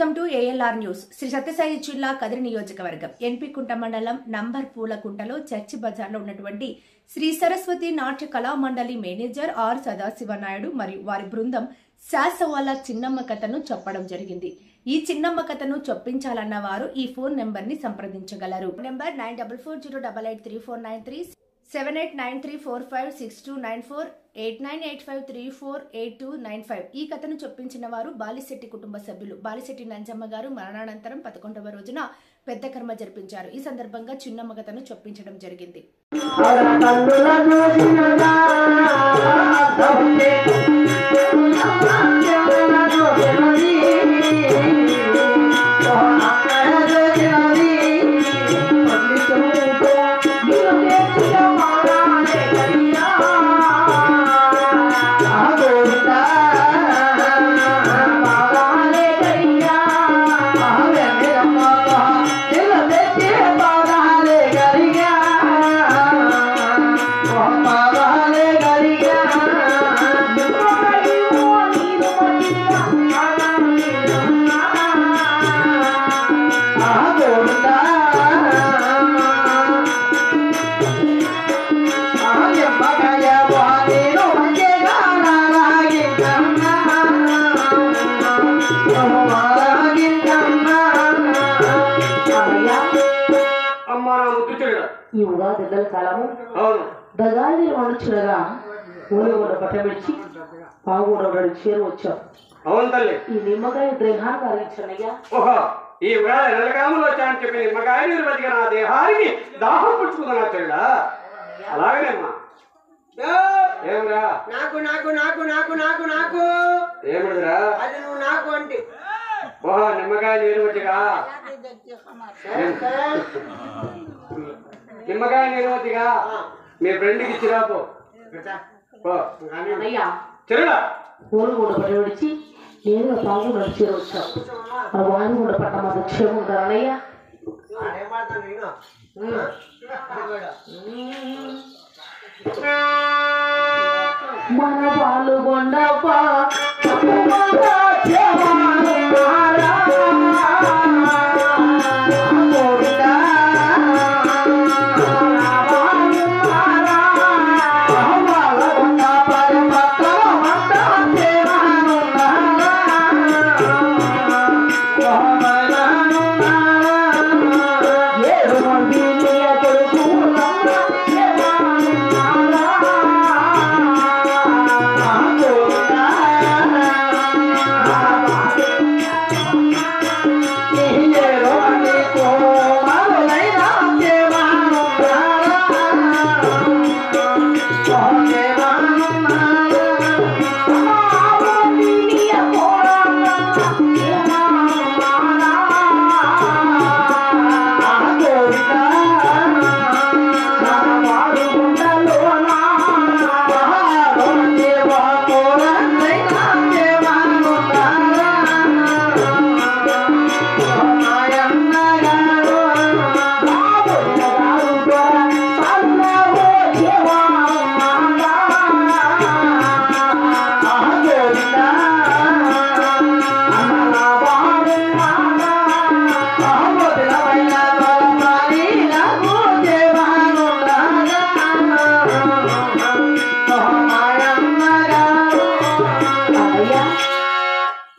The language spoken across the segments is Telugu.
Welcome to ALR news. Sri Sathya Sai జిల్లా కదిరి నియోజకవర్గం ఎన్పికుంట మండలం నంబర్ పూలకుంటలో చర్చి బజార్లో ఉన్నటువంటి శ్రీ సరస్వతి నాట్య కళా మండలి మేనేజర్ ఆర్ సదాశివనాయుడు మరియు వారి బృందం శాసవాల చిన్నమ్మ కథను చెప్పడం జరిగింది. ఈ చిన్నమ్మ కథను చొప్పించాలన్న వారు ఈ ఫోన్ నెంబర్ ని సంప్రదించగలరు. నెంబర్ 9440883493 7893456294 8985348295. ఈ కథను చొప్పించిన వారు బాలిశెట్టి కుటుంబ సభ్యులు. బాలిశెట్టి నంజమ్మ గారు మరణానంతరం 11వ రోజున పెద్ద కర్మ జరిపించారు. ఈ సందర్భంగా చిన్నమ్మ కథను చొప్పించడం జరిగింది. ఈ ఉగాది దెబ్బల కాలము దగాలి మనుచులుగా ఊళ్ళో పట్టబెట్టి పావుగూడ చేరు వచ్చాం. అవును తల్లి, ఈ నిమ్మకాయ దేహాన్ని కలిగించనయ్యా. ఓహో, ఈ వేళ నెలగాములు వచ్చాయని చెప్పి నిమ్మకాయ నీరు బతికి నా దేహానికి దాహం పుచ్చుకుందా చెల్లా. అలాగేనమ్మా. ఏమిరా నాకు నాకు నాకు నాకు నాకు నాకు ఏమిడిరా అది నువ్వు నాకు అంటే ఓహో నిమ్మకాయ నీరు బతిగా నిమ్మకాయ నీరు బతిగా మీ ఫ్రెండ్కి ఇచ్చిరాపో అయ్యా. చెరుడా ఊరు కూడా పట్టబెడిచి నేను పావుగూడ చేరు వచ్చాం. ఆ వారి కూడా పట్ట మాకు క్షేమం ఉంటారనయ్యా. మన పాల్గొండప్ప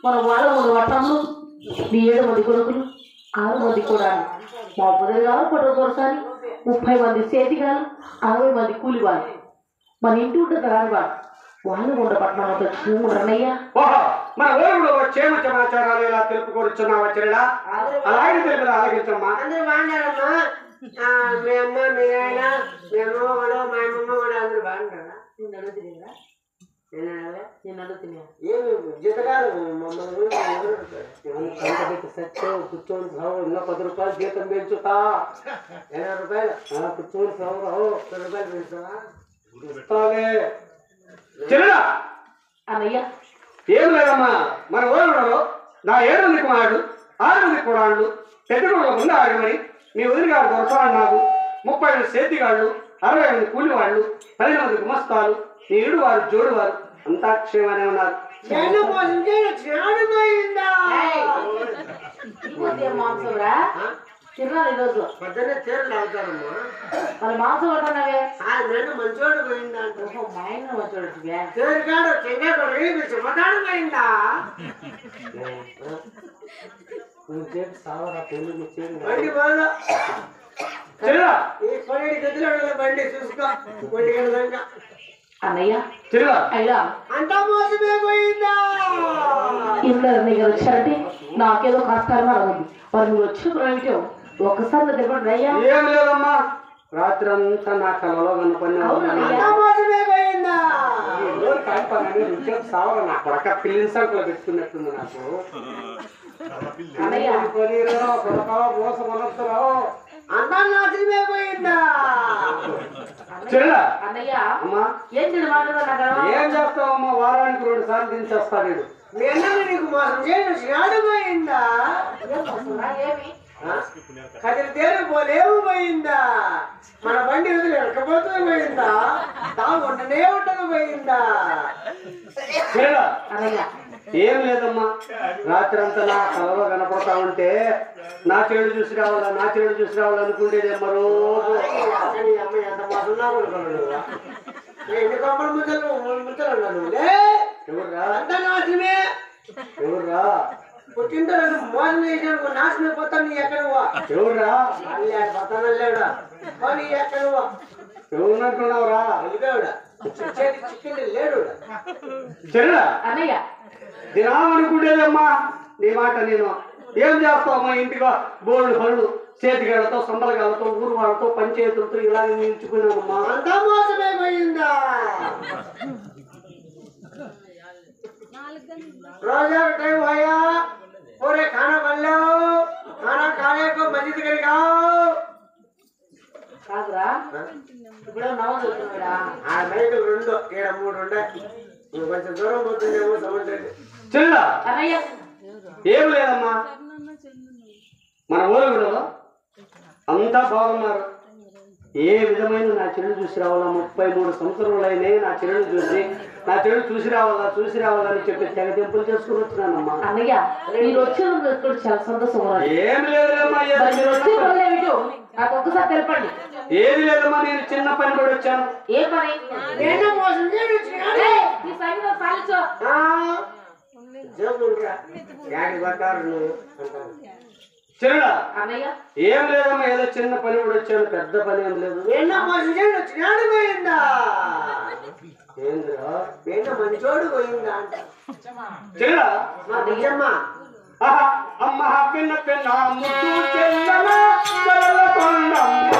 మన వాళ్ళ మన వట్టంలో 7 మంది కొడుకులు 6 మంది కూడా మా బుధగారు పొట్ట కొరసారి 30 మంది సేతిగాలు 60 మంది కూలివాళ్ళు మన ఇంటి ఉంటుంది రానివాడు వాళ్ళు కూడా పట్టణంతో చూడరన్నయ్యా. ఓహో మన ఊరిలో క్షేమ సమాచారాలు ఇలా తెలుపుకొచ్చున్నావా చెల్లా? అలాగే తెలుపుదా ఆలకించమ్మా. అందరూ బాగుంటారమ్మా. మీ అమ్మ మీ ఆయన మీ అమ్మ వాడు మా అమ్మమ్మ వాడు అందరూ బాగుంటారా? నేను అడుగుతున్నా ఏమి జీతకాలు మమ్మల్ని సత్యం కూర్చొని సాగు ఇంకా 10 రూపాయలు జీతం పెంచుతా. 20 రూపాయలు కూర్చొని సాగు 10 రూపాయలు పెంచుతావా? చెల్లా అన్నయ్య ఏం లేదమ్మా, మన ఊరిలో నా 7 మంది కుమారుడు 6 మంది కుమారుడు పెద్ద ముందు ఆగమని మీ వదిలిగారు దొరసాడు. నాకు 30 సేతిగాళ్ళు 60 మంది కూలివాళ్ళు 12 మంది గుమస్తాలు నీ ఈడు వారు జోడు వారు అంతా క్షేమానే ఉన్నారు. మాంసం రా తిన్నాను ఈరోజు పొద్దున్నే చీరలు అవుతారమ్మా మరి మాంసం అంటున్నావే ఆయన మంచోడు పోయిందా అంటే మా ఆయన వచ్చాడు చీరగాడు చెంగాడు చిమ్మతాడు పోయిందా బండి బాగా ఈ కొనేటి గదిలో బండి చూసుకో బండి కనుక అన్నయ్య తిరుగా అయ్యా అంతా మోసమే పోయిందా ఇందరు నీ గారు వచ్చారంటే నాకేదో కష్టాలు అడగదు మరి నువ్వు వచ్చిన ఒక్కసారి దగ్గర అయ్యా ఏం లేదమ్మా రాత్రి అంతా నా కలలో అంతా మోసమే పోయిందా సావరా నా కొడక పిల్లిన సంకలో పెట్టుకున్నట్టుంది నాకు అన్నయ్య అంతా నాశనమే పోయిందా చెల్లా అన్నయ్య అమ్మా ఏంటి మాట్లాడుతున్నా ఏం చేస్తావమ్మా వారానికి 2 సార్లు దించేస్తాడు వీడు. మీ అన్నలు నీకు మోసం చేయడం ఆడిపోయిందా ఏమి కదిరి తేరు పోలేవు పోయిందా మన బండి వదిలి ఎక్కబోతూ పోయిందా ఉండనే ఉండదు పోయిందా చెల్లా అన్నయ్య ఏం లేదమ్మా రాత్రి అంతా నా కలలో కనపడతా ఉంటే నా చెడు చూసి రావాలా అనుకుంటేదేమో రోజు అమ్మాయి ఎంత మోసన్నావు ఎన్ని కొమ్మల ముచ్చలు ఎవర్రా అంతా నాశనమే ఎవర్రా పుట్టింటో మోసం చేసినాడు నాశనం పోతాను నీ ఎక్కడ ఎవర్రా పోతాను లేడా నీ ఎక్కడ ఎవరున్నట్టున్నావురా చికెన్ లేడు చెల్లా అన్నయ్య దినామనుకుంటేదమ్మా నీ మాట నేను ఏం చేస్తావమ్మా ఇంటిగా బోర్డు పనులు చేతిగాళ్ళతో సంబలగాళ్ళతో ఊరు వాళ్ళతో పంచాయతీలతో ఇలా నిలుచుకున్నానమ్మా అంతా మోసమే పోయిందా रोजा टाइम आया पूरे खाना बन लो खाना खाने को मस्जिद कर आओ కాదురా ఇప్పుడు నవ్వు చూస్తున్నాడా ఆ మైకులు 2 ఈడ 3 ఉన్నాయి నువ్వు కొంచెం దూరం పోతుందేమో సౌండ్ చెల్లా అన్నయ్య ఏం లేదమ్మా మన ఊరులో అంతా బాగున్నారు ఏ విధమైన నా చెల్లి చూసి రావాలా 33 సంవత్సరాలు అయినాయి నా చెల్లి చూసి రావాలని చెప్పి తెగతింపులు చేసుకుని వచ్చినానమ్మా అన్నయ్య మీరు వచ్చేందుకు ఇక్కడ చాలా సంతోషంగా ఏం లేదమ్మా మీరు వచ్చే పనులు ఏమిటో నాకు ఒక్కసారి తెలపండి ఏది లేదమ్మా నేను చిన్న పని కూడా వచ్చాను ఏ పని నేను మోసం ఈ సంగీతం సాలించు జోగుండ్రా యాడి బతారు నువ్వు అంటారు చెల్లా అన్నయ్య ఏం లేదమ్మా ఏదో చిన్న పని కూడా వచ్చాను పెద్ద పని ఏం లేదు నేను మోసం చేయడం వచ్చినాడు పోయిందా ఏంద్రా నేను మంచోడు పోయిందా అంట చెల్లా మా నిజమ్మా అమ్మ పిన్న ముద్దు చెల్లెల చెల్లెల కొండమ్మ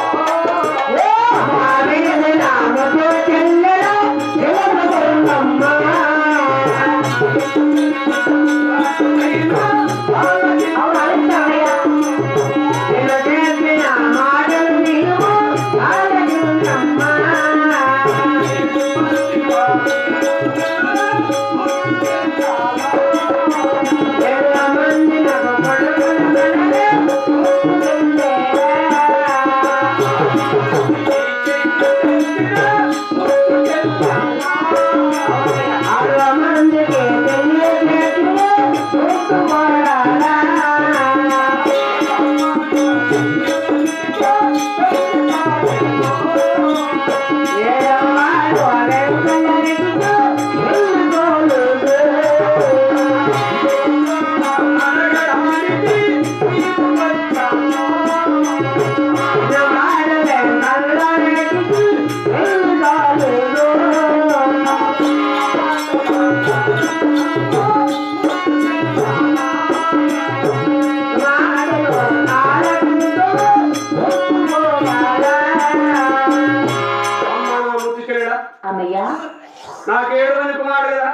నాకు 7 మంది కుమారుడు కదా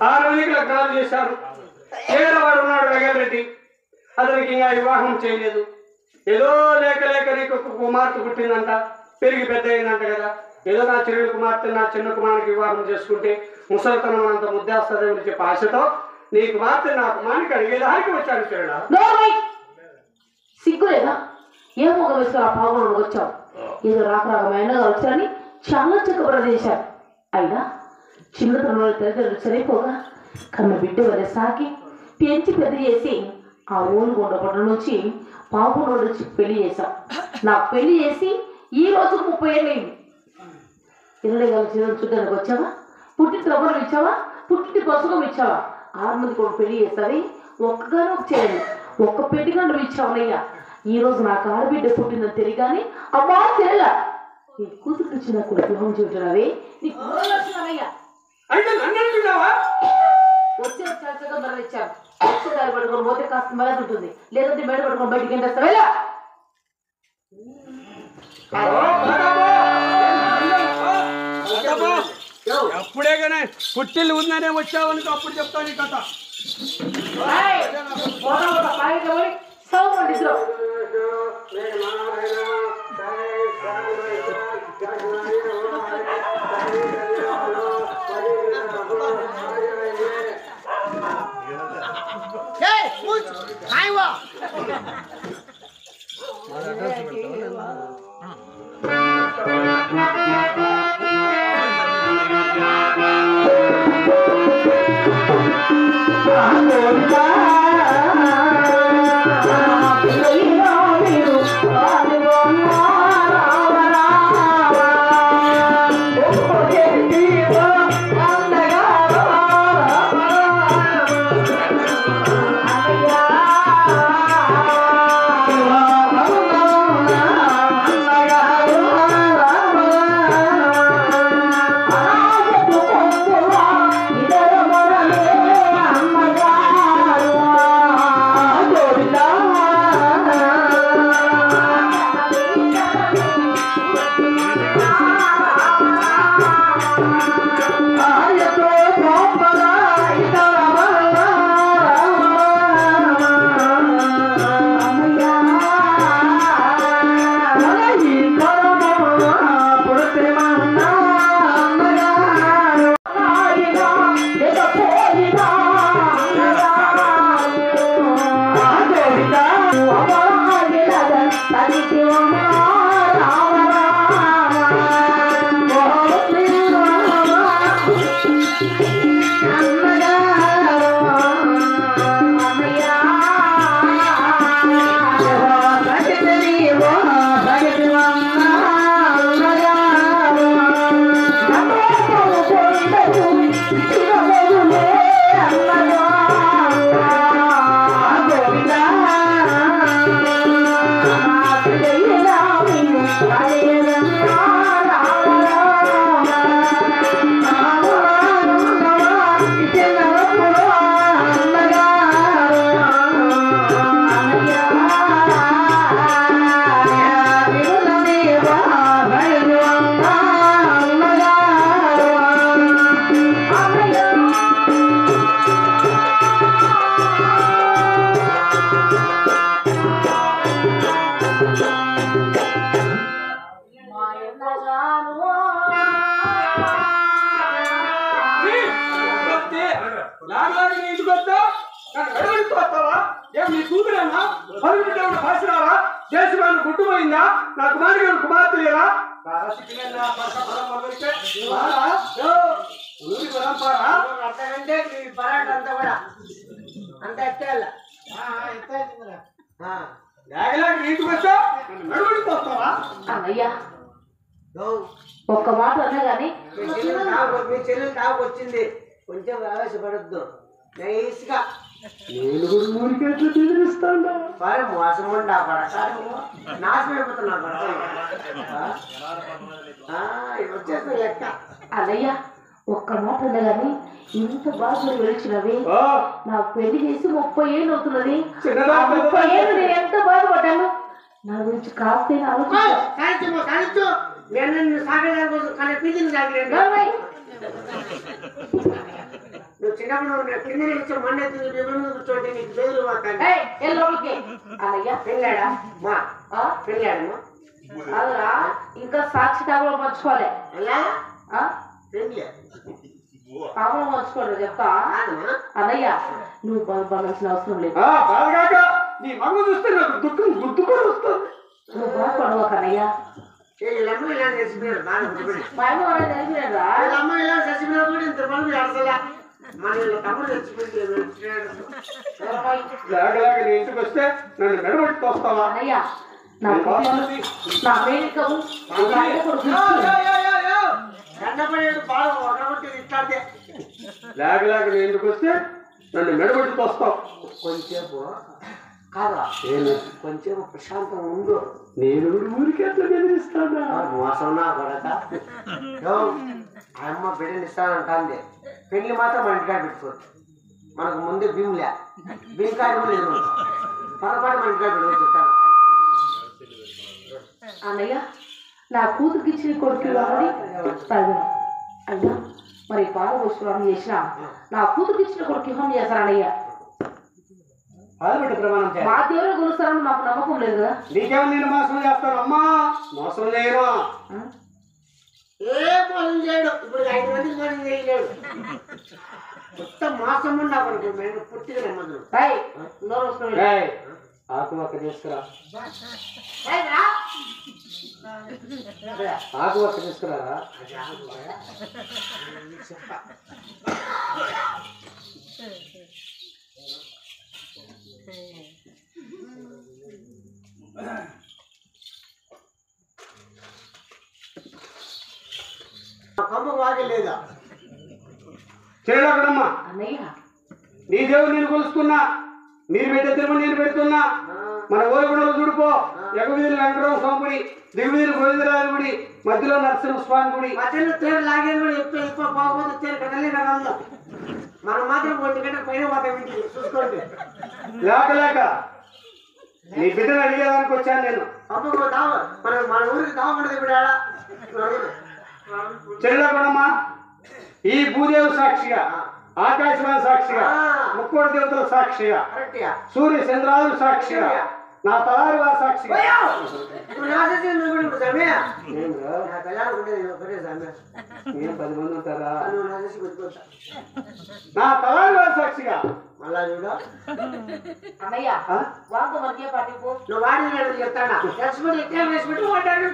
6 మందికి లగ్నాలు చేశారు 7వ వాడు ఉన్నాడు వెగలరెడ్డి అతనికి ఇంకా వివాహం చేయలేదు ఏదో లేక నీకు ఒక కుమార్తె పుట్టిందంట పెరిగి పెద్ద అయిందంట కదా ఏదో నా చెల్లెలు కుమార్తె నా చిన్న కుమారునికి వివాహం చేసుకుంటే ముసలితనం అంత ముద్దేస్తుందని చెప్పి ఆశతో నీ కుమార్తె నా కుమారునికి అడిగేదానికి వచ్చాను చెల్లెడా సిగ్గులేదా ఏ మొగ వేసుకుని ఆ పావులను వచ్చావు ఏదో రాకరాకమైన వచ్చారని చాలా చక్కబడదేశారు అయినా చిన్నతనంలో తల్లిదండ్రులు చనిపోగా కన్న బిడ్డ వరే సాకి పెంచి పెద్ద చేసి ఆ ఊరు ఉండపట్ల నుంచి పాపం రోడ్డు వచ్చి పెళ్లి చేశాం. నాకు పెళ్లి చేసి ఈ రోజుకు 30 ఏళ్ళు అయింది. 20 గల చీరలు చూడడానికి వచ్చావా? పుట్టింటి రవ్వలు ఇచ్చావా? పుట్టింటి పసుగం ఇచ్చావా? 6 మంది కూడా పెళ్లి చేస్తావి. ఒక్కగానే ఒక చేయండి, ఒక్క పెళ్లి గంటలు ఇచ్చావనయ్యా. ఈ రోజు నాకు ఆడబిడ్డ పుట్టిందని తెలియగానే అమ్మా తెలియలా నీ కూతురు ఇచ్చిన కూడా వివాహం చూడాలి. నీకు వచ్చినావయ్యా వచ్చే చక్కగా మరణ ఇచ్చాను. వచ్చే దారి పడుకొని పోతే కాస్త మరణ ఉంటుంది, లేదంటే మేడ పడుకొని బయటికి ఎంటేస్తా వెళ్ళా. అప్పుడే కానీ పుట్టిల్లు ఉందనే వచ్చావని అప్పుడు చెప్తాను ఈ కథ. గుట్టుపోయిందా? నా కుమారుడు కుమార్తె లేదా? అంటే మీ పరాట అంతా కూడా అంత ఎట్టేళ్ళ ఇంటికి వచ్చా వస్తావా? అయ్యా ఒక్క మాట అన్నా గాని మీ చెల్లెలు తాగు వచ్చింది, కొంచెం ఆవేశపడద్దు. నైస్గా నేను కూడా మూడికెట్లు తిరిగిస్తాను. మోసం ఉండి ఆ పడకాడు నాశనం అయిపోతున్నా వచ్చేస్తా లెక్క. అన్నయ్య ఒక్క మాట అన్నా గాని ఇంత బాగా వెలిచినవి. నాకు పెళ్లి చేసి 30 ఏళ్ళు అవుతున్నది. 30 ఏళ్ళు నేను ఎంత బాధపడ్డాను. నా గురించి కాస్తైనా ఆలోచించు. నేను సాగడానికి కోసం కానీ పిల్లిని తాగలేదు. నువ్వు చిన్నప్పుడు కింద నిలిచి మండే కూర్చోండి, నీకు బెదురు అన్నయ్య పెళ్ళాడా మా పెళ్ళాడమ్మా అలా ఇంకా సాక్షి తాగులో మర్చుకోలే. పెళ్ళా తాగులో మర్చుకోండి చెప్తా. అన్నయ్య నువ్వు బాధపడాల్సిన అవసరం లేదు. నీ మగ చూస్తే నాకు దుఃఖం గుర్తు కూడా వస్తుంది. నువ్వు బాధపడవు కన్నయ్య. వీళ్ళమ్మ ఇలా చచ్చిపోయారు బాగా మా అమ్మ వాళ్ళని తెలిసినారా? వీళ్ళమ్మ ఇలా చచ్చిపోయినప్పుడు ఇంత మంది అడసలే మన తమ్ముడు చచ్చిపోయింది లేక నీ ఇంటికి వస్తే నన్ను మెడబెట్టి తోస్తావా? అన్నయ్య నా నా మేనకవు ఎండపడేడు బాగా ఒకటి ఇట్లాంటి లేక నీ ఇంటికి వస్తే నన్ను మెడబెట్టి తోస్తావు. కొంచెంసేపు కాదా కొంచెం ప్రశాంతంగా ఉండు. నేను ఊరికి ఎట్లా బెదిరిస్తానా? మోసం నా కొడక అమ్మ బిడ్డని ఇస్తానంటే పెళ్లి మాత్రం మన ఇంటికాడ పెట్టుకోవచ్చు. మనకు ముందే బిమ్లే బింకాయ కూడా లేదు. పొరపాటు మన ఇంటికాడ పెట్టుకోవచ్చు. చెప్తాను అన్నయ్య నా కూతురికి ఇచ్చిన కొడుకు కాబట్టి అయ్యా మరి బాగా వస్తున్నాను చేసిన నా కూతురికి ఇచ్చిన కొడుకు ఇవ్వం చేస్తాను అన్నయ్య. ఆడబిడ్డ ప్రమాణం చేయాలి. మా దేవుడు కొలుస్తారని మాకు నమ్మకం లేదు కదా. నీకేమో నేను మోసం చేస్తాను అమ్మా? మోసం చేయను. ఏ మోసం చేయడు. ఇప్పుడు 5 మందికి మోసం చేయలేడు. మొత్తం మోసం ఉండి అక్కడికి మేము పూర్తిగా నమ్మదు. ఆకు ఒక్క తీసుకురా. ఆకు ఒక్క తీసుకురా. కొమ్మకు వాగే లేదా చేయలేకడమ్మా. అన్నయ్య నీ దేవుడు నేను కొలుస్తున్నా, మీరు పెట్టే తిరుమల నేను పెడుతున్నా. మన ఓలగుడలు చూడిపో, ఎగవీధులు వెంకటరామ స్వామి గుడి, దిగువీధులు గోవిందరాజు గుడి, మధ్యలో నరసింహస్వామి గుడి. మధ్యలో తేరు లాగేది కూడా ఎక్కువ పోకపోతే తేరు కదలే కదలదు. మనం మాత్రం 1 గంట పైన పోతాం ఇంటికి చూసుకోండి. లేక నీ బిడ్డను అడిగేదానికి వచ్చాను నేను. అప్పుడు మన ఊరికి దావకూడదు ఇప్పుడు ఆడ చెల్లెమ్మా. ఈ భూదేవి సాక్షిగా, ఆకాశవాణి సాక్షిగా, ముక్కోటి దేవతల సాక్షిగా, సూర్య చంద్రాదుల సాక్షిగా, నా తలారి వారి సాక్షిగా నేను 10 మంది ఉంటారా? నా తలారి వారి సాక్షిగా మళ్ళా చూడ అన్నయ్య వాళ్ళతో మనకే పట్టిపో. నువ్వు వాడిని చెప్తాడా రెస్పెక్ట్ ఎట్లా రెస్పెక్ట్ వాడాడు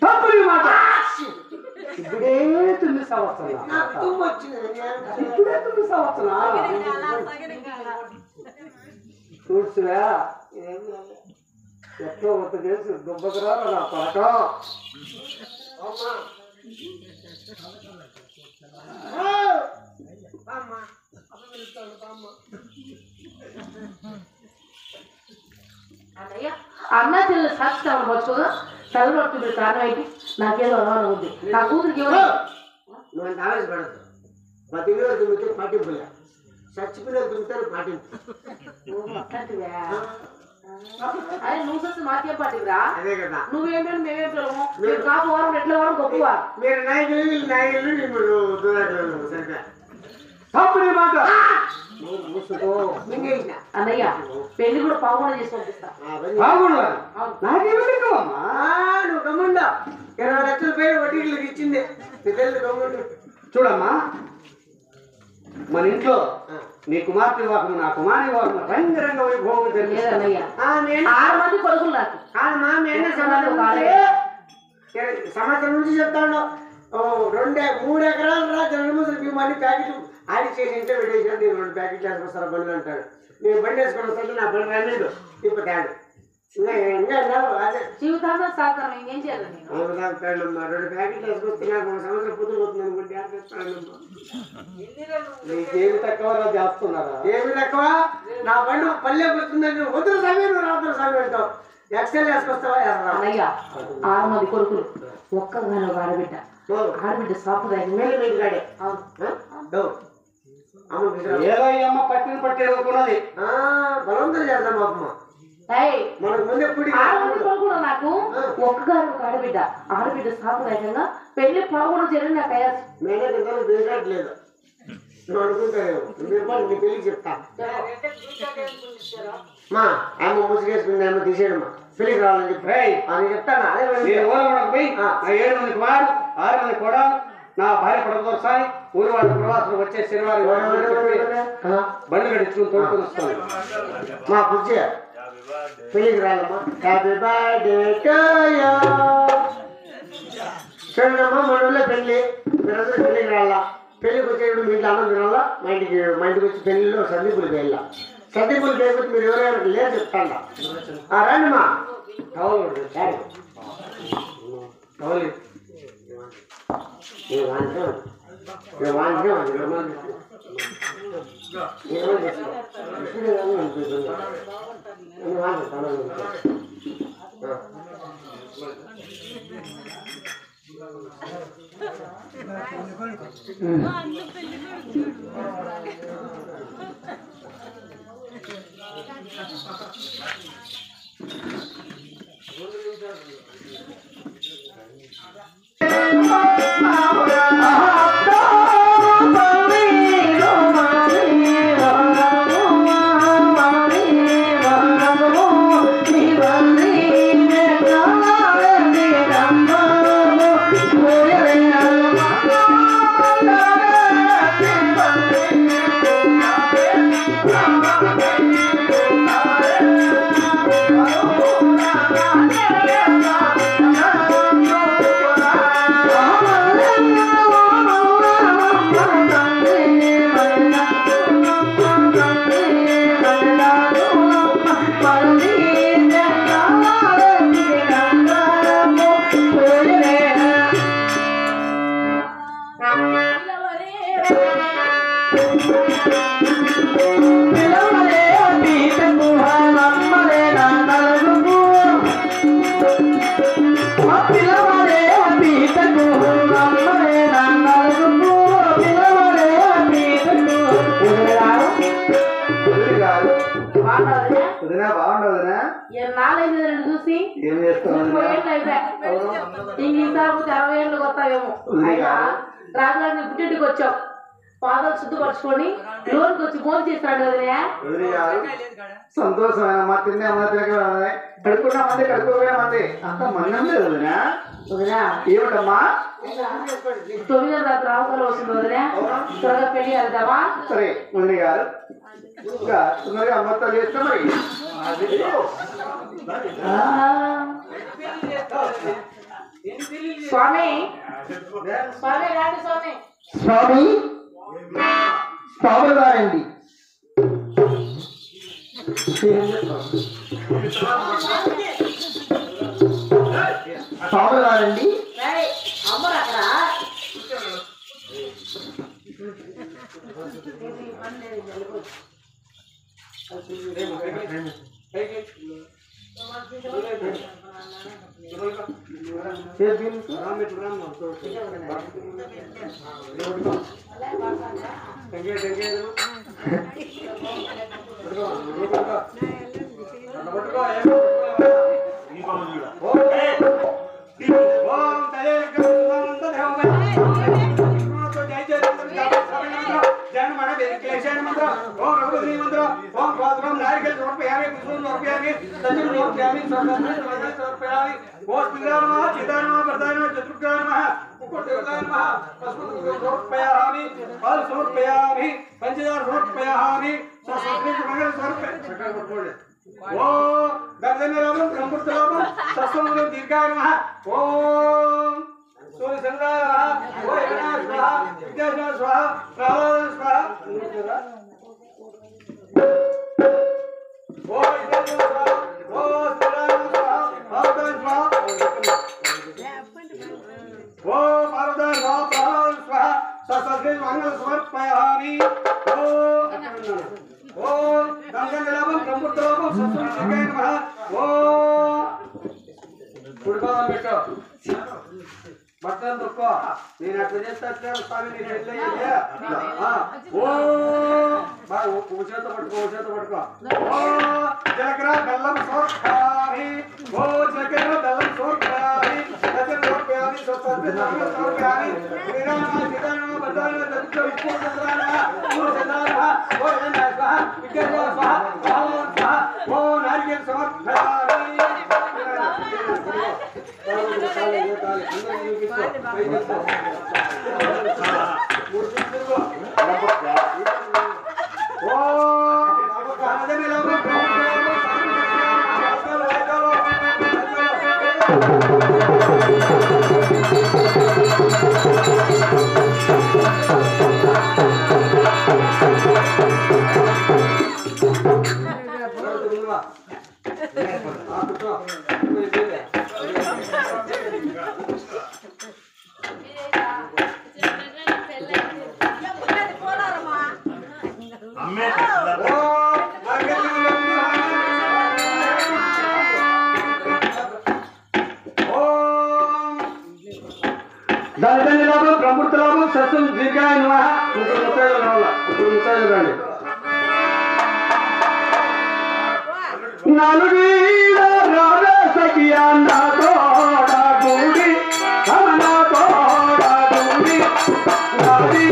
తప్పని మాట. ఇప్పుడే 9 సంవత్సరాలు. ఇప్పుడే 9 సంవత్సరాలు. చూడ్చువా ఎట్లా ఒక్క చేసి దుబ్బకురా నా పలక. అన్నయ్య అన్న చెల్లెలు సాక్షి వచ్చుగా చదువుతుంది కారణం ఏంటి? నాకేదో అనుమానం ఉంది. నా కూతురికి ఎవరు నువ్వు అంత ఆవేశపడద్దు. 10 వేలు దుమ్మితే పాటింపులే, చచ్చిపోయిన దుమ్మితే పాటింపు. అరే నువ్వు చూసి మాకేం పట్టిరా? అదే కదా. నువ్వేంటో మేమేం పిల్లము. మీరు కాపు వారం ఎట్లా వారం గొప్పవా? మీరు నాయకులు వీళ్ళు నాయకులు మీరు సరిగ్గా తప్పని మాట. అన్నయ్య పెళ్లి కూడా పావుగా చేసి పంపిస్తా. నాకేమమ్మా? నువ్వు గమ్ముండా 20 లక్షల పై వడ్డీలకు ఇచ్చింది. గమ్ముండు చూడమ్మా, మన ఇంట్లో నీ కుమార్తె వివాహం, నా కుమారి వివాహం రంగరంగ వైభవం జరిగేదన్నయ్య. 6 మంది కొడుకులు నాకు. కాదమ్మా మేమే సంవత్సరం నుంచి చెప్తాను. 2-3 ఎకరాలు రా జనముసలి భీమాన్ని ప్యాకెట్ ఆడి చేసి ఇంట్లో పెట్టేసి 2 ప్యాకెట్లు వేసుకొస్తారా బండ్లు అంటాడు. నేను బండి వేసుకొని వస్తాను, నా బండి రాలేదు ఇప్పుడు తాడు. ఇంకా అదే జీవితాంతం సాగుతాను. ఇంకేం చేయాలి? 2 ప్యాకెట్లు వేసుకొస్తే నాకు 1 సంవత్సరం పొద్దు పోతుంది అనుకుంటే నీకేమి తక్కువ చేస్తున్నారా? ఏమి తక్కువ? నా బండి పల్లెకి వస్తుందంటే వద్దు సమయం నువ్వు రాత్రి సమయం అంటావు. ఎక్సెల్ వేసుకొస్తావా? అన్నయ్య 6 మంది కొడుకులు ఒక్కగానే ఒక ఆడబిడ్డ. ఆడబిడ్డ సాంప్రదాయం మేలు గాడే ఏదో ఈ అమ్మ పట్టిన పట్టేదనుకున్నది. బలవంతం చేద్దాం అమ్మ. మనకు ముందే పుడి 6 మంది కొడుకులు నాకు ఒక్కగానే ఒక ఆడబిడ్డ. ఆడబిడ్డ సాంప్రదాయంగా పెళ్లి పావులు జరిగిన నాకు అయ్యాసి నేనే తింటాను బేగట్లేదు. నువ్వు అనుకుంటావు నీ పెళ్లికి చెప్తా. మా అమ్మ ముసుగేసుకుంది, అమ్మ తీసేయడమ్మా పెళ్లికి రావాలని చెప్పి అని చెప్తాను. అదే పోయి 7 మంది కుమారు, 6 మంది కూడా నా భార్య పడదోసారి ఊరి వాళ్ళ ప్రవాసులు వచ్చే శనివారం బండి కట్టించుకుని తోడుకొని వస్తాను. మా బుజ్జి పెళ్లికి రాలమ్మా. Happy birthday to you. చూడమ్మా మన ఊళ్ళో పెళ్లి, మీరందరూ పెళ్లికి రాలా. పెళ్ళికి వచ్చేప్పుడు మీ ఇంట్లో అన్నం తినాలా, మా ఇంటికి వచ్చి పెళ్ళిలో సందీపులకి వెళ్ళా. సందీపులకి వెళ్ళిపోతే మీరు ఎవరైనా లేదు చెప్తాను. రండి మా టవల్ చూసి ఇంకీసారి 60 ఏళ్ళు కొత్తావేమో. అయినా రాజధాని పుట్టింటికి వచ్చావు, పాదాలు శుద్ధపరచుకొని లోన్కి వచ్చి ఫోన్ చేస్తాడు కదా. సంతోషమేనమ్మా, తిన్నామా తిరగలే, కడుక్కున్నామంది కడుక్కోపోయామంది, అంత మన్నం లేదు వదినా. వదినా ఏమిటమ్మా 9వ రాత్రి అవసరం వస్తుంది వదినా, త్వరగా పెళ్లి వెళ్దామా? సరే వదిన గారు, ఇంకా తొందరగా అమ్మతో చేస్తే మరి స్వామి స్వామి రాండి స్వామి. స్వామి స్వామి గారండి. స్వామి గారండి. అమ్మరు అక్కడ బట్టలు తక్కువ నేను అట్లా చేస్తే స్వామి నీకు ఎట్లా ఓ బాగా చేత పట్టుకో ఓ జీలకర్ర బెల్లం సోర్పాలి, ఓ జీలకర్ర బెల్లం సోర్పాలి, సోర్పాలి సోర్పాలి సీతారామ బద్దాన దత్తు ఇప్పుడు ఓ ఓ నారికేల్ సమర్పాలి. ఓ దాని లాభం ప్రమృత లాభం సత్యం దీర్ఘాయ నమః. ఇప్పుడు ముత్తైదులు రావాలా, ఇప్పుడు ముత్తైదులు రండి. నలుగీడ రావే సఖియా నా తోడ గుడి నా తోడ గుడి నాది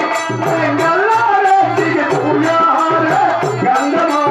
ఎంగల్లారే సిగ పూయారే గంగమా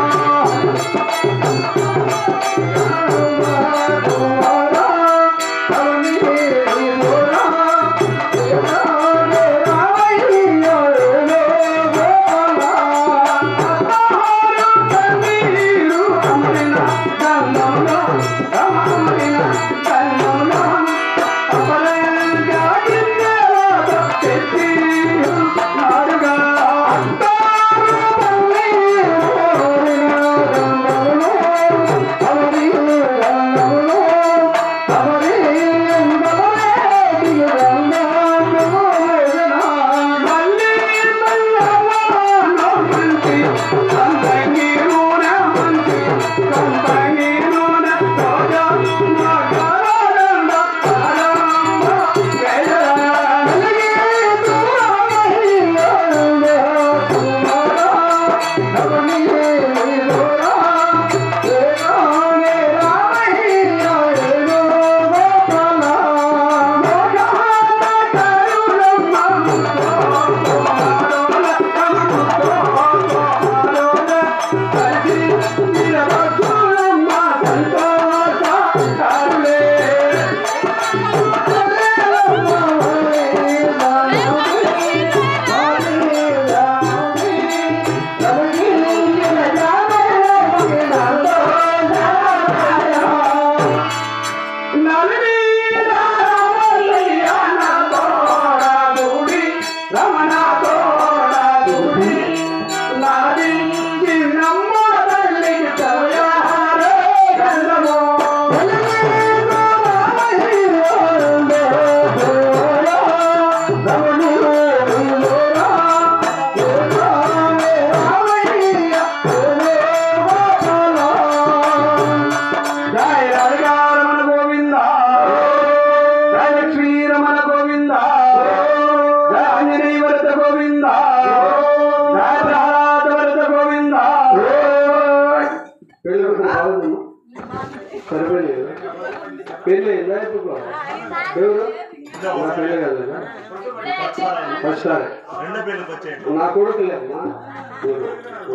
నా కొడుకు లేదమ్మా,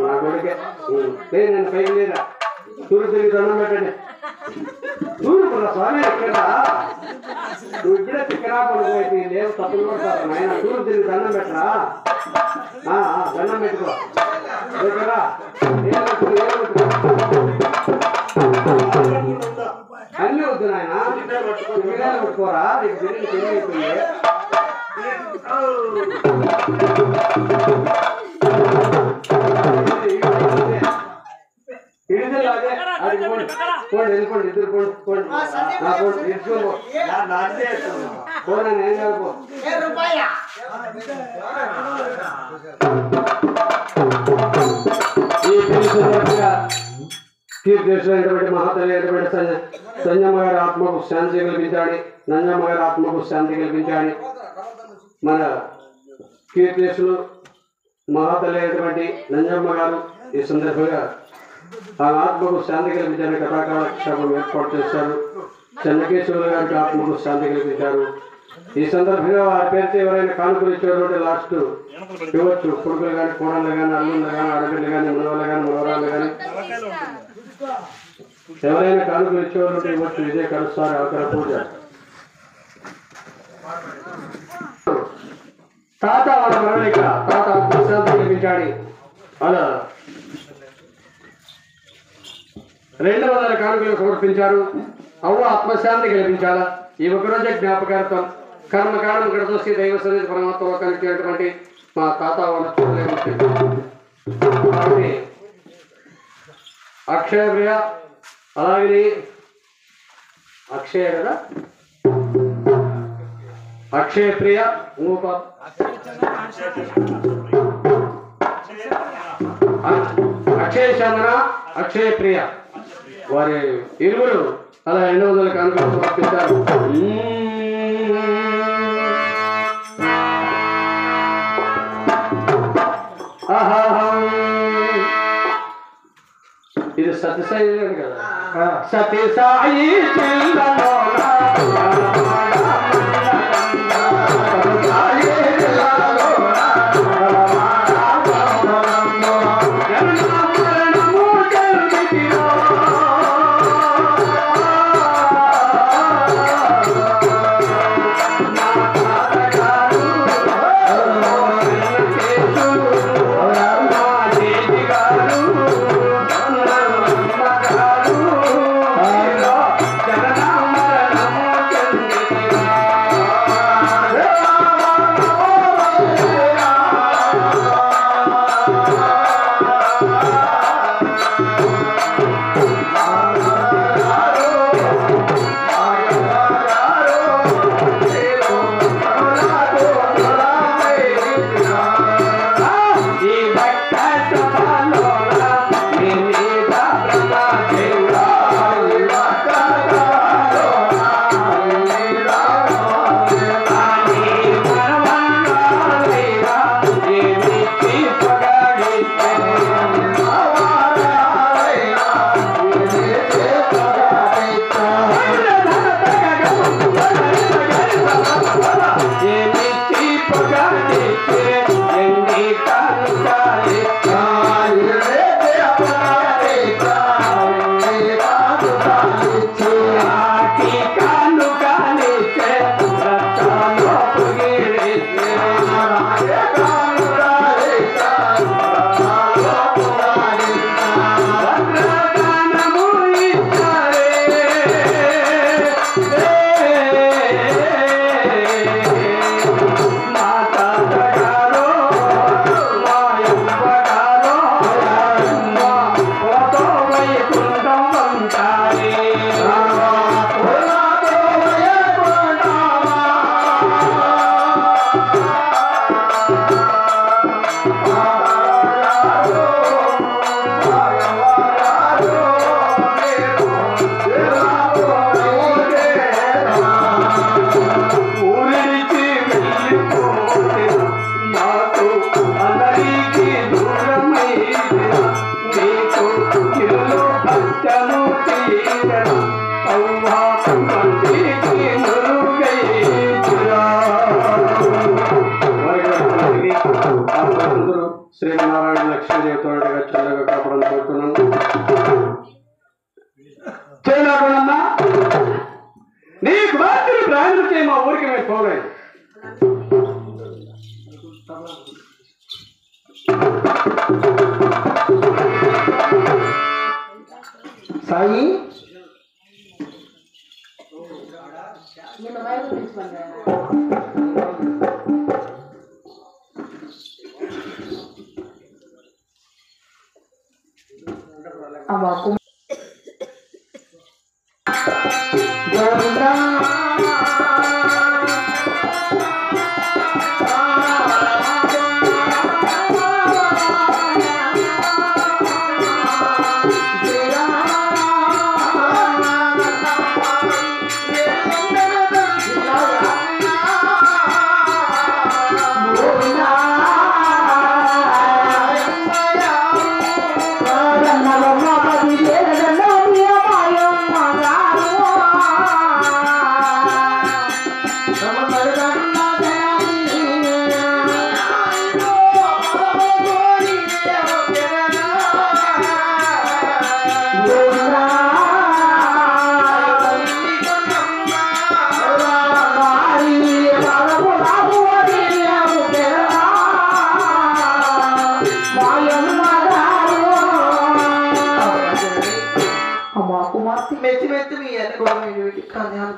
నా కొడుకే నేను పైకి లేదా చూడు తిరిగి దండం పెట్టండి. చూడు స్వామి ఎక్కడ నువ్వు ఇప్పుడే తిక్కరా పడిపోయి లేవు తప్పులు పడతారు నాయన. చూడు తిరిగి దండం పెట్టరా, దండం పెట్టుకో దగ్గరా అన్నీ వద్దు నాయన. పిల్లలు పెట్టుకోరా, నీకు పెళ్లి పెళ్లి అయిపోయింది. వెళ్ళిపోండి ఇద్దరు పోండి ఏం కాదు. ఈ కీర్తిశులైనటువంటి మహాతల్లి అయినటువంటి సంజమ్మ గారి ఆత్మకు శాంతి కల్పించాలి, నంజమ్మ గారి ఆత్మకు శాంతి కల్పించాలి. మన కీర్తిశులు మహాతల్లి అయినటువంటి నంజమ్మ గారు ఈ సందర్భంగా ఆ ఆత్మకు శాంతి కల్పించాలని కథాకాలక్షేపం ఏర్పాటు చేశారు. చెన్నకేశ్వర గారికి ఆత్మకు శాంతి కల్పించారు. ఈ సందర్భంగా వారి పేరుతో ఎవరైనా కానుకలు ఇచ్చేటువంటి లాస్ట్ ఇవ్వచ్చు. కొడుకులు కానీ, కోడళ్ళు కానీ, అల్లుళ్ళు కానీ, ఆడపిల్లలు కానీ, మనవాళ్ళు కానీ, మనవరాళ్ళు కానీ ఎవరైనా కానుకలు ఇచ్చేవాళ్ళు ఇవ్వచ్చు. ఇదే కలుస్తారు ఆఖర పూజ. తాత వాళ్ళ మరణిక తాత ఆత్మశాంతి కల్పించాడు. అలా 200 కానుకలు సమర్పించారు. అవ్వ ఆత్మశాంతి కల్పించాలా. ఈ ఒకరోజే జ్ఞాపకార్థం కర్మకాలం గడదోసి దైవ సన్నిధి పరమాత్మ కలిగినటువంటి మా తాత వాళ్ళ చూడలేదు. అక్షయ ప్రియ అలాగే అక్షయ కదా, అక్షయ ప్రియ, ఇంకొక అక్షయ చంద్ర, అక్షయ ప్రియ, వారి ఇరువురు అలా 200 కానుకలు సమర్పిస్తారు. ఇది సత్యసాయి కదా, సత్యసాయి శ్రీనారాయణ లక్ష్మీదేవితో చల్లగా కాపాడని కోరుతున్నాను. చేయలేకుండా నీకు మాత్రం ప్రయాణం చేయ మా ఊరికి మేము పోలేదు. సాయి అమ్మా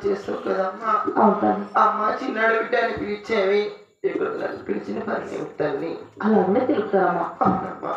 చేస్తావు కదమ్మా. అమ్మ చిన్నాడు బిడ్డ అని పిలిచేవి ఇప్పుడు నన్ను పిలిచిన పని తల్లి అలాగే తెలుపుతారమ్మా. అవునమ్మా.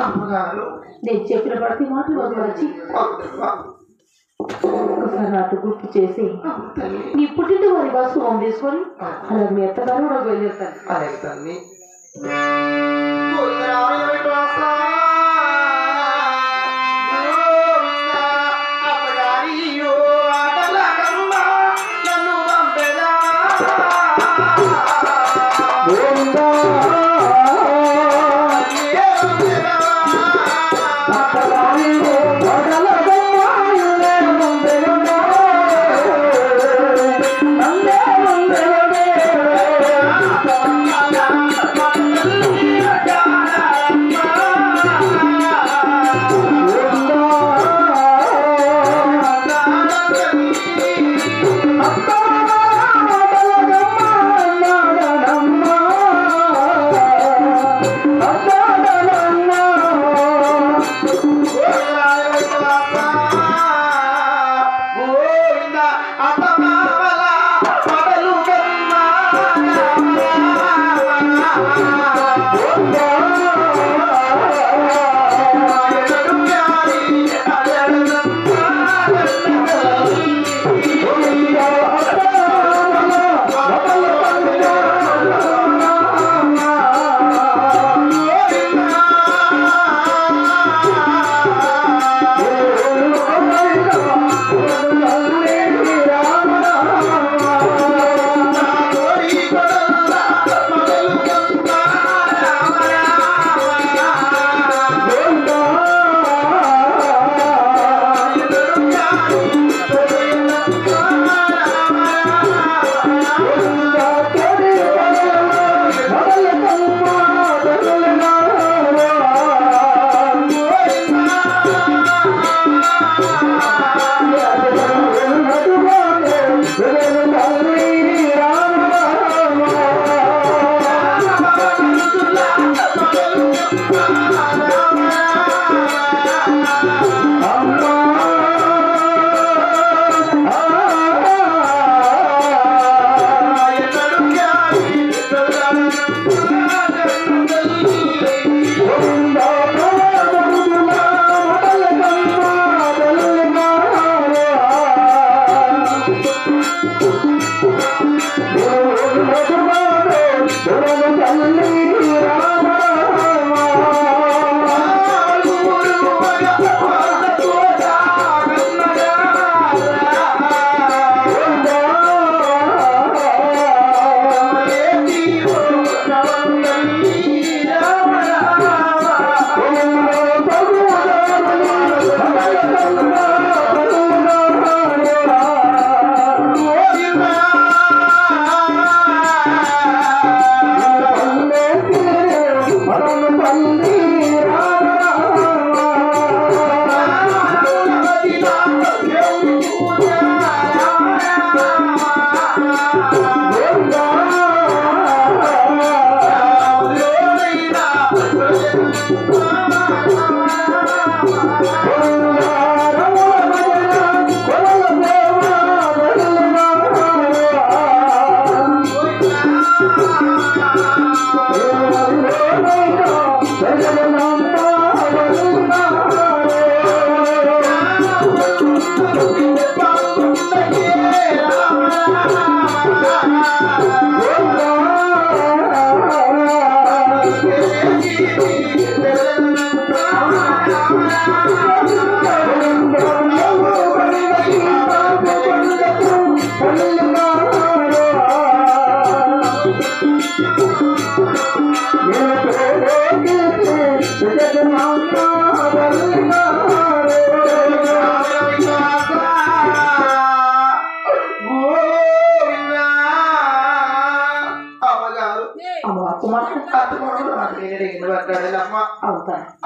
అమ్మగారు నేను చెప్పిన ప్రతి మాటలు వచ్చి వద్దమ్మా. ఒకసారి నాతో గుర్తు చేసి తల్లి నీ పుట్టిన వారి వాస్తవం తీసుకొని అలా మీ అత్తగారు కూడా బయలుదేరుతాను. అలాగే తల్లి.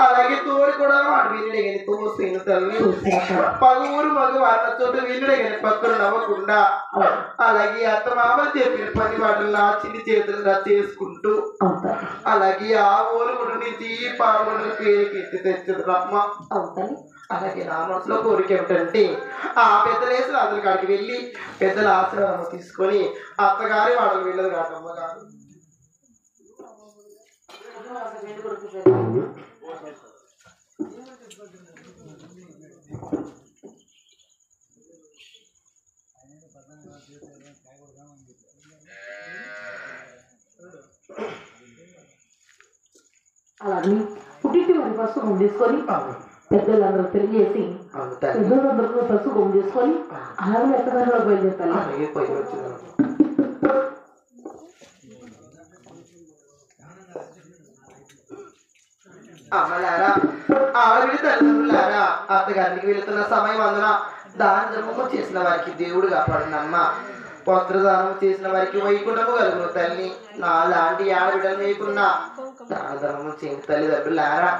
అలాగే తోడు కూడా మాట వినడగని తోసిన తల్లి పగురు మగ వాళ్ళ చోట వినడగని పక్కన నవ్వకుండా అలాగే అత్త మామలు చెప్పిన పని వాటిని నా చిన్ని చేతులుగా చేసుకుంటూ అలాగే ఆ ఊరు కూడా నుంచి పావులను పేరుకి ఎత్తి తెచ్చదు రమ్మ అవుతాను. అలాగే నా మనసులో కోరిక ఏమిటంటే ఆ పెద్దలేసిన అతని కాడికి వెళ్ళి పెద్దల ఆశీర్వాదం తీసుకొని అత్తగారి వాళ్ళకి వెళ్ళదు కాదు అమ్మగారు. అలాగే పుట్టింటి వారి పసుపు గుమ్మ తీసుకొని పెద్దలందరూ తెలియజేసి పెద్దలందరూ పసుపు గుమ్మ చేసుకొని అలాగే ఎత్తగారిలో బయలుదేరుతాను. అమ్మలారా ఆవిడ తల్లిదండ్రులారా అత్తగారికి వెళుతున్న సమయం అందున దాన ధర్మము చేసిన వారికి దేవుడు కాపాడునమ్మ. వస్త్రదానం చేసిన వారికి వైకుంఠము కలుగును తల్లి. నా లాంటి ఆడబిడ్డలు మీకున్న దాన ధర్మము చేయండి తల్లిదండ్రులారా.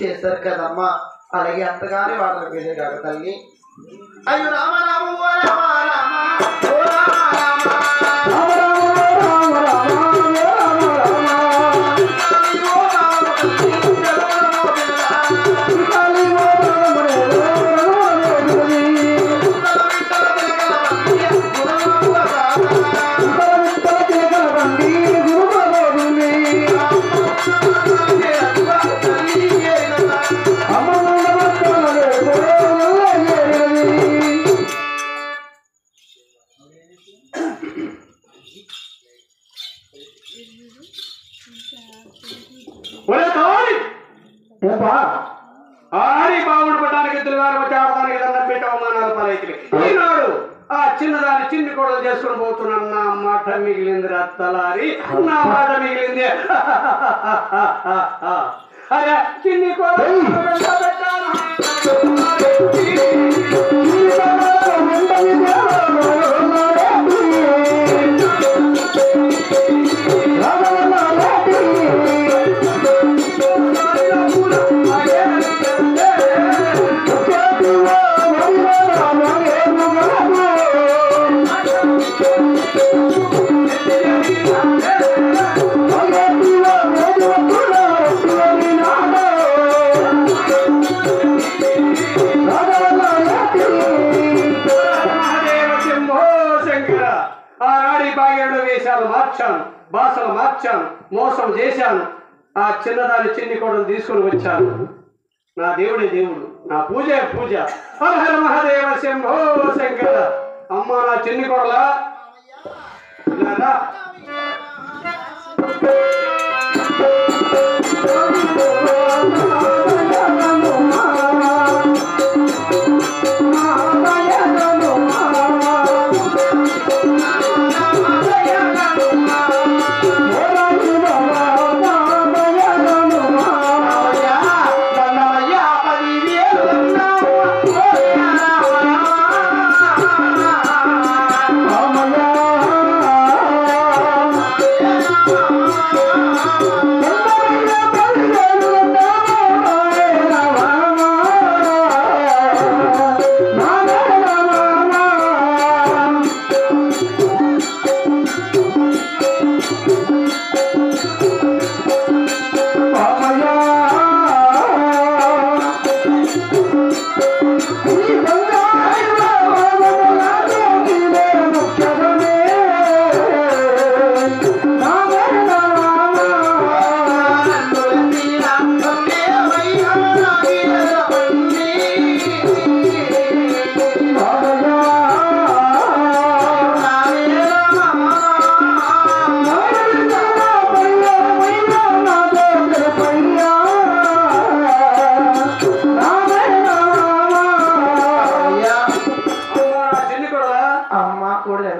చేశారు కదమ్మా. అలాగే అంతగానే వాళ్ళ మీద కాదు తల్లి. అయ్యో రామ రామ ఓ రామ రామ ఓ రామ రామ రామ రామ రామ ఆడి బాగుండు పడ్డానికి ఇద్దరు వచ్చి ఆడడానికి దండం పెట్టి అవమానాలు పాలైతే ఈనాడు ఆ చిన్నదాన్ని చిన్ని కూడా చేసుకుని పోతున్నాను. నా మాట మిగిలింది రత్తలారి, నా మాట మిగిలింది. అరే చిన్ని కూడా ఆనాడి భాగ్యంలో వేషాలు మార్చాను, భాషలు మార్చాను, మోసం చేశాను. ఆ చిన్నదాని చిన్ని కూడా తీసుకొని వచ్చాను. నా దేవుడే దేవుడు, నా పూజే పూజ. హర హర మహాదేవ శంభో శంకర. అమ్మ నా చిన్ని కొడలా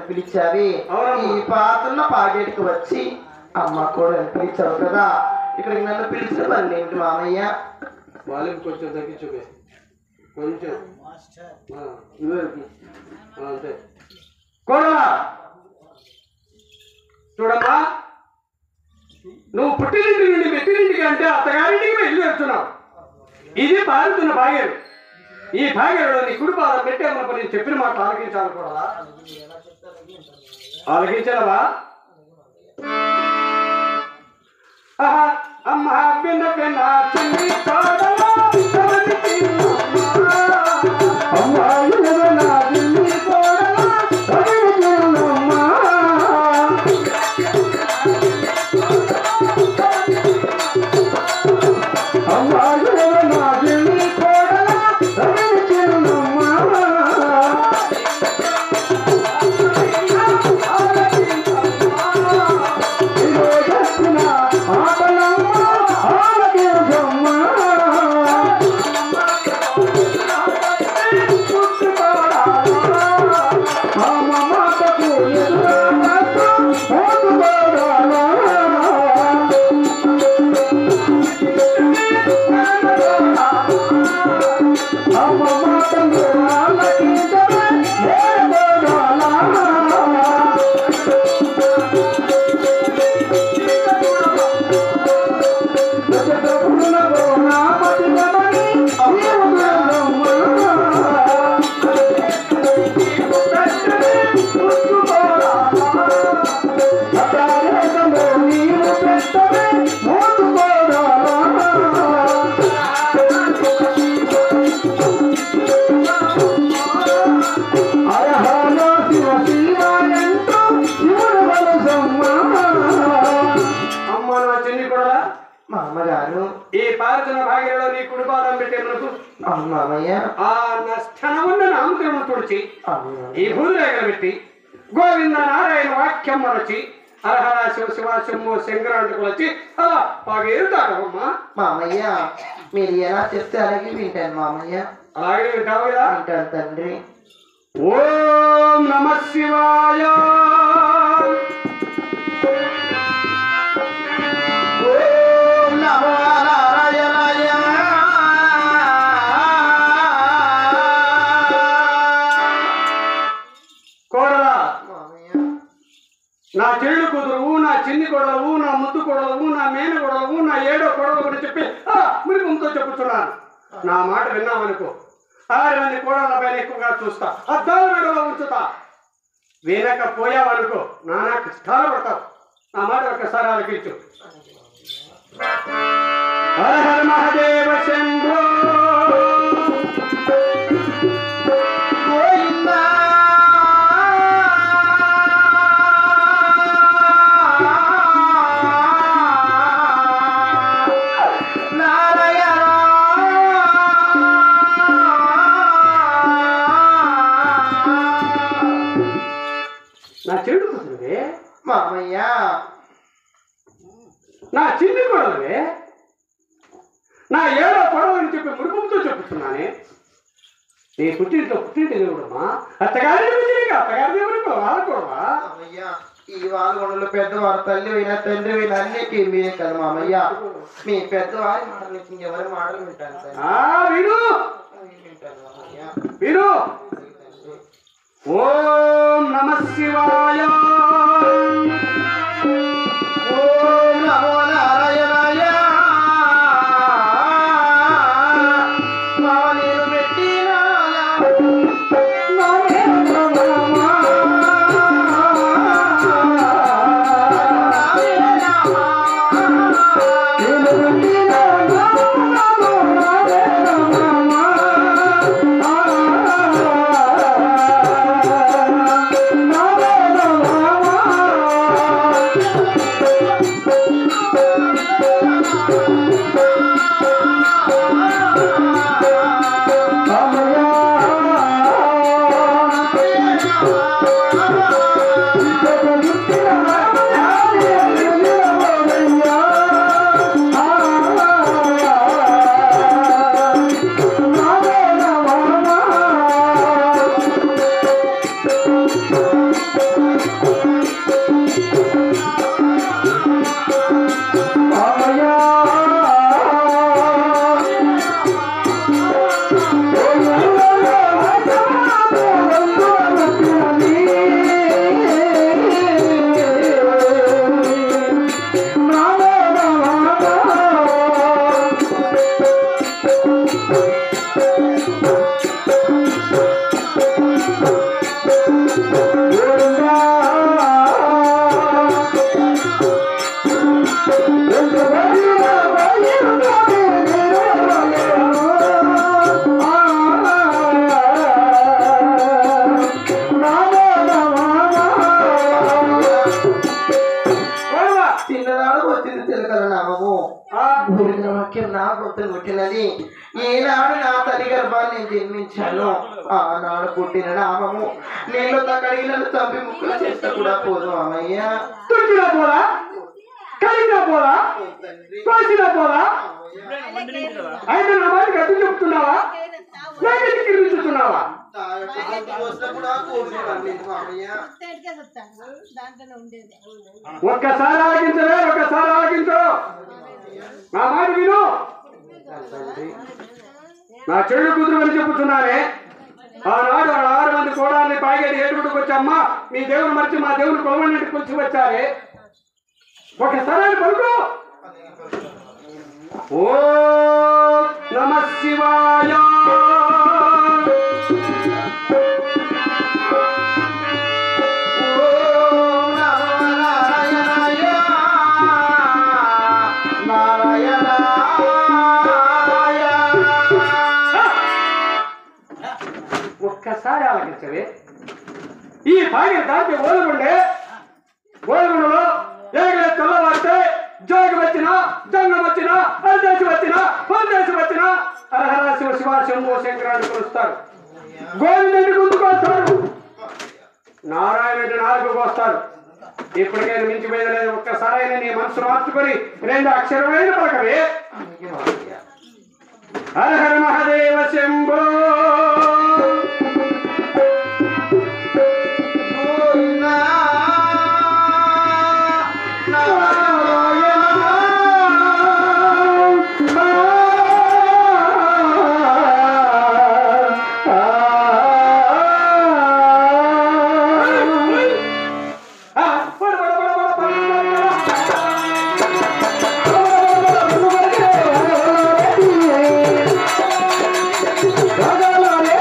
పిలిచావి. ఈ పాతున్న పాగేటికి వచ్చి అమ్మ కూడా పిలిచావు కదా, ఇక్కడికి నన్ను పిలిచిన పని ఏమిటి మామయ్య? వాళ్ళకి కొంచెం తగ్గించు, కొంచెం అంతే. కోడలా చూడమ్మా, నువ్వు పుట్టినింటి నుండి మెట్టినింటికి అంటే అత్తగారింటికి వెళ్ళి వెళ్తున్నావు. ఇది పారుతున్న భాగ్యం. ఈ భాగ్యంలో నీ కుడి పాదం పెట్టేమన్నప్పుడు నేను చెప్పిన మాట ఆలకించాలి కూడా. ఆలకించావా? అమ్మ పిన్న పిన్న చిన్ని కోడలా ఈ పారుతున్న భాగ్యంలో నీ కుడిపాదం పెట్టే మనకు ఆ స్థనమున్న నామకరణ తుడిచి ఈ భూరేఖలు పెట్టి గోవింద నారాయణ వాక్యం మనచి హరహర శివ శివ శంభో శంకరాంటకు వచ్చి అలా బాగేరుతాడమ్మా. మామయ్య మీరు ఎలా చెప్తే అలాగే వింటాను మామయ్య. అలాగే వింటావు కదా? వింటాను తండ్రి. ఓం నమః శివాయ. నా చెల్లి కూతురువు, నా చిన్ని కొడలవు, నా ముద్దు కొడలవు, నా మేన కొడలవు, నా ఏడో కొడలు అని చెప్పి మురికంతో చెప్పుతున్నాను. నా మాట విన్నామనుకో 6 మంది కోడళ్ళ పైన ఎక్కువగా చూస్తా, అద్దాల మెడలో ఉంచుతా. వినకపోయావనుకో నానా కష్టాలు పడతావు. నా మాట ఒక్కసారి ఆలకించు. హర హర మహాదేవ శంభో చెడు కూతురువే, మామయ్య నా చిన్ని కొడలవే, నా ఏడో కొడవని చెప్పి మురుపుతో చెప్పుతున్నానే. నీ పుట్టింటి దేవుడమ్మా, అత్తగారి అత్తగారి దేవుడు వాడకూడవా? మామయ్య ఈ వాల్గొండలో పెద్దవారు తల్లి అయినా తండ్రి అయినా అన్నిటికీ మీరే కదా మామయ్య. మీ పెద్దవారి మాటలు ఇంకెవరి మాటలు వింటాను సార్. విను వింటాను మామయ్య. విను. ఓం నమ శివాయ. ఓం నమో నారాయణాయ. నేను పెట్టిన పుట్టినది. ఈనాడు నా తల్లి గర్భాన్ని నేను జన్మించాను. ఆనాడు పుట్టిన నామము నీళ్ళతో కడిగి నన్ను చంపి ముక్కలు చేస్తా కూడా పోదు అమ్మయ్య. తుడిచినా పోరా, కలిగినా పోరా, తోసినా పోరా. అయితే నా మాట గట్టి చెప్తున్నావా, లేకపోతే కిరుచుతున్నావా? ఒక్కసారి ఆలకించలే, ఒక్కసారి ఆలకించు. నా మాట విను. నా చెడు కూతురు అని చెప్పుతున్నానే. ఆనాడు 6 మంది కోడాలని పాయిగడి ఏడుగుడికి వచ్చామ్మా, మీ దేవుని మర్చి మా దేవుని కొలవన్నింటికి వచ్చి వచ్చారే. ఒకసారి పలుకు. ఓ నమ శివాయ. ఒక్కసారి ఆలకించవే. ఈ పాయిగడి దాటి ఓలుగుండలో ఏగలే తెల్లవారితే జోగి వచ్చినా, జంగం వచ్చినా, అరదేశం వచ్చినా, పరదేశం వచ్చినా హరహర శివ శివ శంభో శంకరాన్ని కొలుస్తారు. గోవిందుడి ముందుకు వస్తారు, నారాయణుడి నాలుగుకు వస్తారు. ఇప్పటికైనా మించిపోయేది లేదు. ఒక్కసారైనా నీ మనసు మార్చుకొని 2 అక్షరమైన పలకవే. హరహర మహాదేవ శంభో. రాజాలే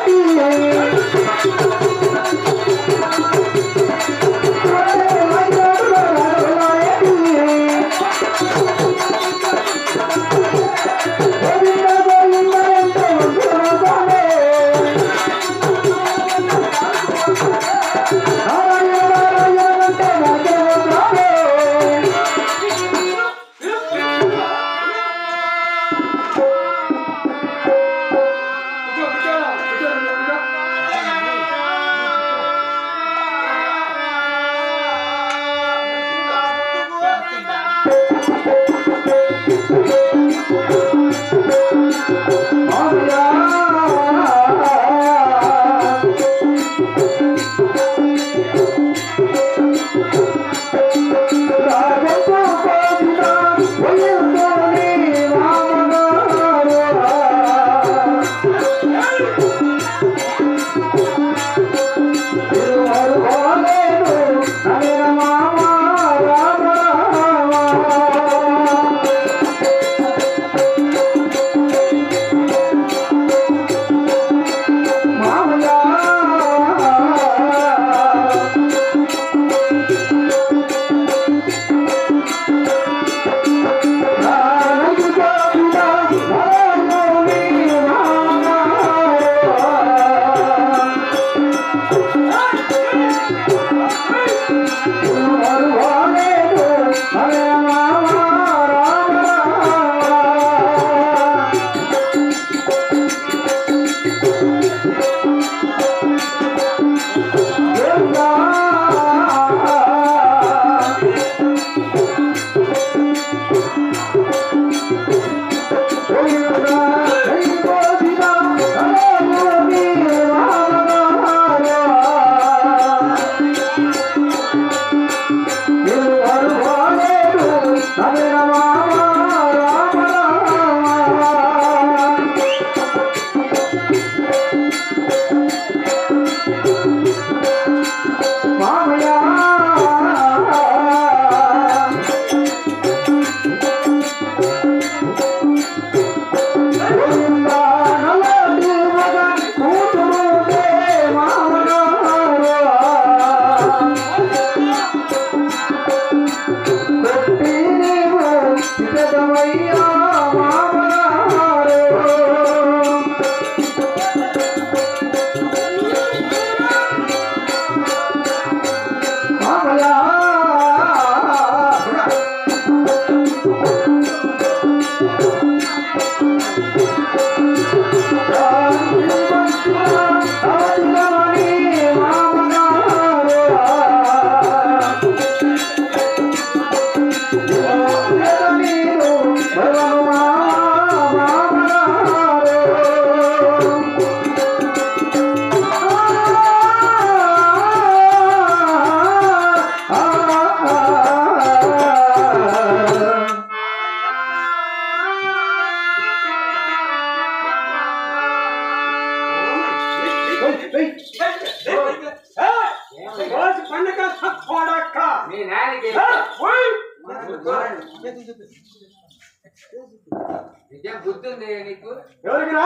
ఇదేం బుద్ధి ఉంది నీకు? ఎవరికి రా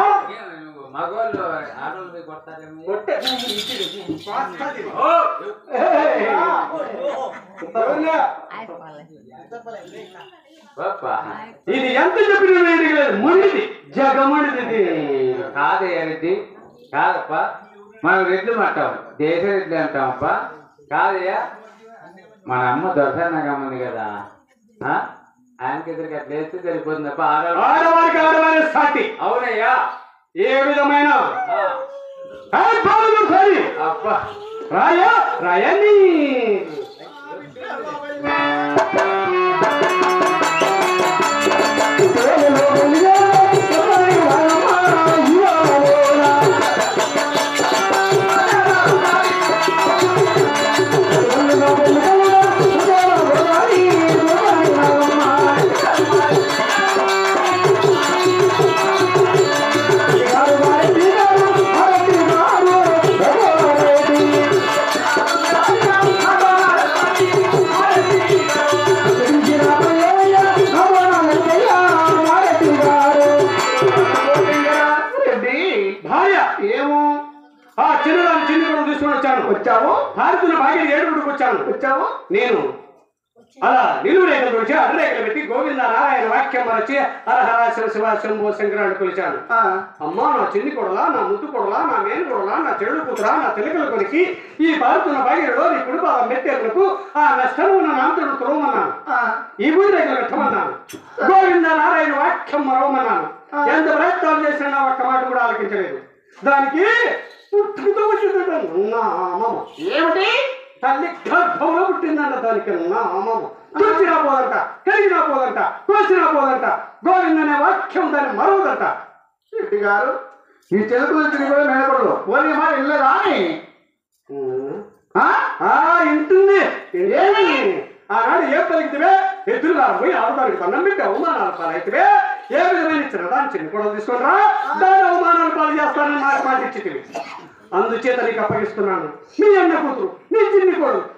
నువ్వు మగవాళ్ళు ఆడవాళ్ళు కొడతారేమో. కొట్టే ఇది ఎంత చెప్పిన ముండిది జగముడిది కాదే రెడ్డి కాదప్ప, మనం రెడ్లు అంటాం, దేశ రెడ్లు అంటామప్ప. కాదయ్యా, మన అమ్మ దొరసానగమ్మంది కదా, ఆయనకి ఎదురుగా అట్లా వేస్తే సరిపోతుంది తప్ప ఆడవారికి ఆడవారి సాటి. అవునయ్యా, ఏ విధమైన అబ్బా రాయా రాయని వచ్చావు భారతుల భాగ్య ఏడుగుడికి వచ్చావు నేను అలా నిలువు రేఖలు వచ్చి అడ్డు రేఖలు పెట్టి గోవింద నారాయణ వాక్యం మరచి హరహర శివ శివ శంభో శంకరాన్ని కొలిచాను. అమ్మా, నా చిన్ని కొడలా, నా ముద్దు కొడలా, నా మేలు కొడలా, నా చెడు కూతురా, నా తెలుగుల కొరికి ఈ భారతుల భాగ్యలో నీ కుటుంబ మెత్తేరులకు ఆ నష్టం ఉన్న నామతుడు తురవమన్నాను. ఈ భూమి రేఖలు పెట్టమన్నాను. గోవింద నారాయణ వాక్యం మరవమన్నాను. ఎంత ప్రయత్నాలు చేసినా నా ఒక్క మాట కూడా ఆలకించలేదు. దానికి పుట్టుకతో వచ్చిందంట నా అమ్మమ్మ. ఏమిటి? తల్లి గర్భంలో పుట్టిందంట. దానికి నా అమ్మమ్మ తుడిచినా పోదంట, కలిగినా పోదంట, కోసినా పోదంట. గోవింద అనే వాక్యం దాన్ని మరవదంట. రెడ్డి గారు, ఈ చెలుపులు కూడా నిలబడదు పోనీ మాట వెళ్ళలేదా అని ఇంటుంది. ఏమి ఆనాడు ఏ పలికితే ఎదురుగా పోయి ఆడదానికి దండం పెట్టి అవమానాలు పాలైతే ఏ విధమైన ఇచ్చిన దాన్ని చిన్న కూడా తీసుకొని రా, దాని అవమానాలు పాలు చేస్తానని నాకు మాట ఇచ్చి అందుచేత నీకు అప్పగిస్తున్నాను. నీ అన్న కూతురు, నీ చిన్ని కొడుకు,